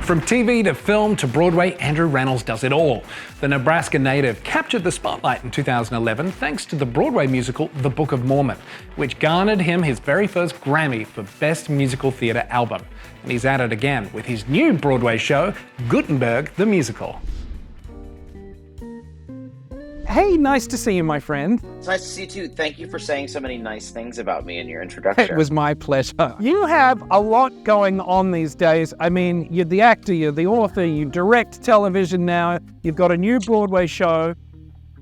From TV to film to Broadway, Andrew Rannells does it all. The Nebraska native captured the spotlight in 2011 thanks to the Broadway musical The Book of Mormon, which garnered him his very first Grammy for Best Musical Theatre Album. And he's at it again with his new Broadway show, Gutenberg the Musical. Hey, nice to see you, my friend. It's nice to see you too. Thank you for saying so many nice things about me in your introduction. It was my pleasure. You have a lot going on these days. I mean, you're the actor, you're the author, you direct television now, you've got a new Broadway show.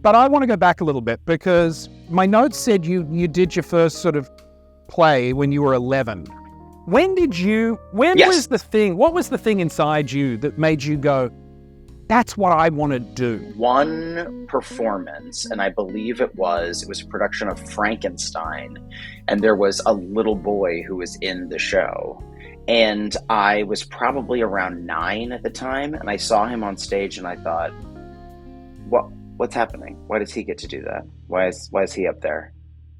But I want to go back a little bit because my notes said you did your first sort of play when you were 11. When was the thing, what was the thing inside you that made you go, that's what I want to do? One performance, and I believe it was a production of Frankenstein, and there was a little boy who was in the show. And I was probably around 9 at the time, and I saw him on stage and I thought, what's happening? Why does he get to do that? Why is he up there?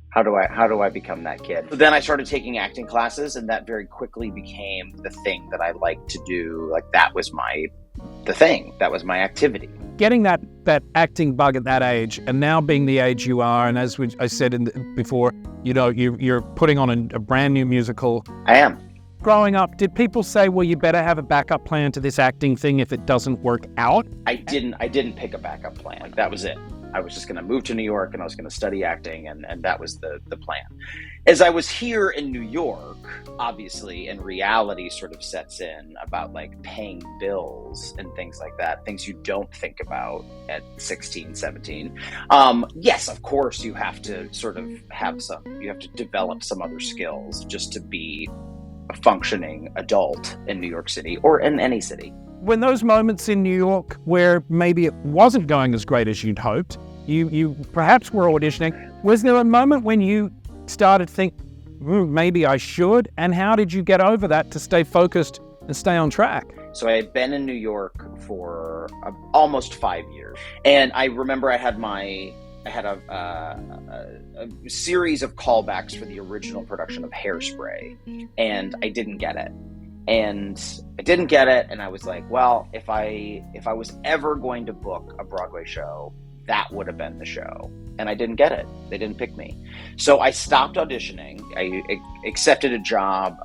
How do I become that kid? So then I started taking acting classes, and that very quickly became the thing that I liked to do. Like that was the thing. That was my activity. Getting that acting bug at that age, and now being the age you are, and as I said before, you're putting on a brand new musical. I am. Growing up, did people say, well, you better have a backup plan to this acting thing if it doesn't work out? I didn't pick a backup plan. Like that was it. I was just going to move to New York and I was going to study acting, and that was the plan. As I was here in New York, obviously, and reality sort of sets in about like paying bills and things like that, things you don't think about at 16, 17. Yes, of course, you have to sort of you have to develop some other skills just to be a functioning adult in New York City or in any city. When those moments in New York where maybe it wasn't going as great as you'd hoped, you perhaps were auditioning, was there a moment when you started to think, maybe I should? And how did you get over that to stay focused and stay on track? So I had been in New York for almost 5 years. And I remember I had a series of callbacks for the original production of Hairspray, and I didn't get it. And I was like, well, if I was ever going to book a Broadway show, that would have been the show. And I didn't get it. They didn't pick me. So I stopped auditioning. I accepted a job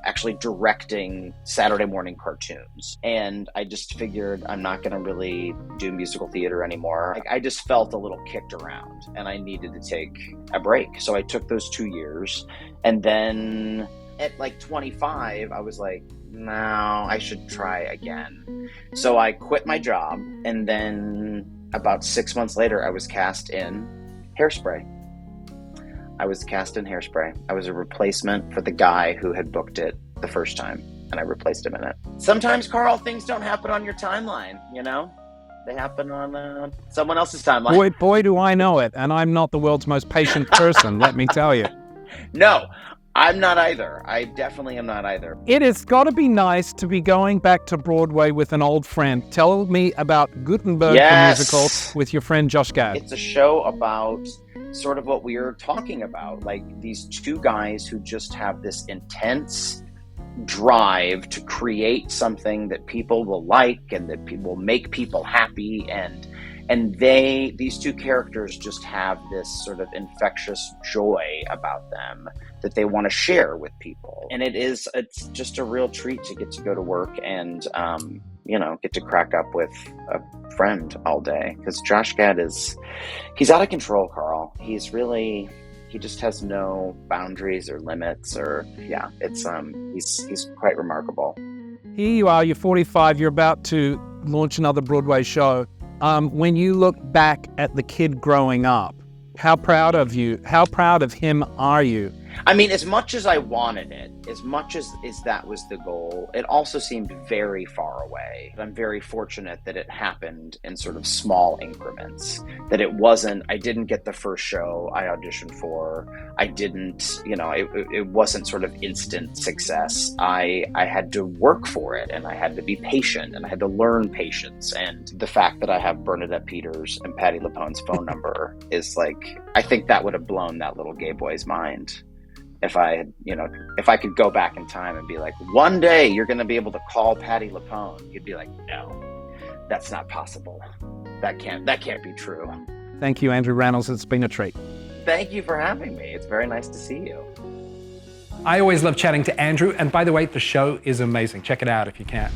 actually directing Saturday morning cartoons. And I just figured I'm not going to really do musical theater anymore. I just felt a little kicked around and I needed to take a break. So I took those 2 years, and then at like 25, I was like, no, I should try again. So I quit my job, and then about 6 months later, I was cast in Hairspray. I was a replacement for the guy who had booked it the first time, and I replaced him in it. Sometimes, Carl, things don't happen on your timeline, They happen on someone else's timeline. Boy, do I know it, and I'm not the world's most patient person, let me tell you. No. I'm not either. I definitely am not either. It has got to be nice to be going back to Broadway with an old friend. Tell me about Gutenberg the musical with your friend Josh Gad. It's a show about sort of what we are talking about, like these two guys who just have this intense drive to create something that people will like and that will make people happy, and these two characters just have this sort of infectious joy about them that they want to share with people. And it's just a real treat to get to go to work and, get to crack up with a friend all day. Because Josh Gad he's out of control, Carl. He just has no boundaries or limits he's quite remarkable. Here you are, you're 45, you're about to launch another Broadway show. When you look back at the kid growing up, how proud of him are you? I mean, as much as I wanted it, as much as that was the goal, it also seemed very far away. I'm very fortunate that it happened in sort of small increments, that I didn't get the first show I auditioned for. I didn't, it wasn't sort of instant success. I had to work for it, and I had to be patient, and I had to learn patience. And the fact that I have Bernadette Peters and Patti LuPone's phone number is like, I think that would have blown that little gay boy's mind. if I could go back in time and be like, one day you're going to be able to call Patti LuPone, you'd be like, no, that's not possible. That can't be true. Thank you, Andrew Rannells. It's been a treat. Thank you for having me. It's very nice to see you. I always love chatting to Andrew. And by the way, the show is amazing. Check it out if you can.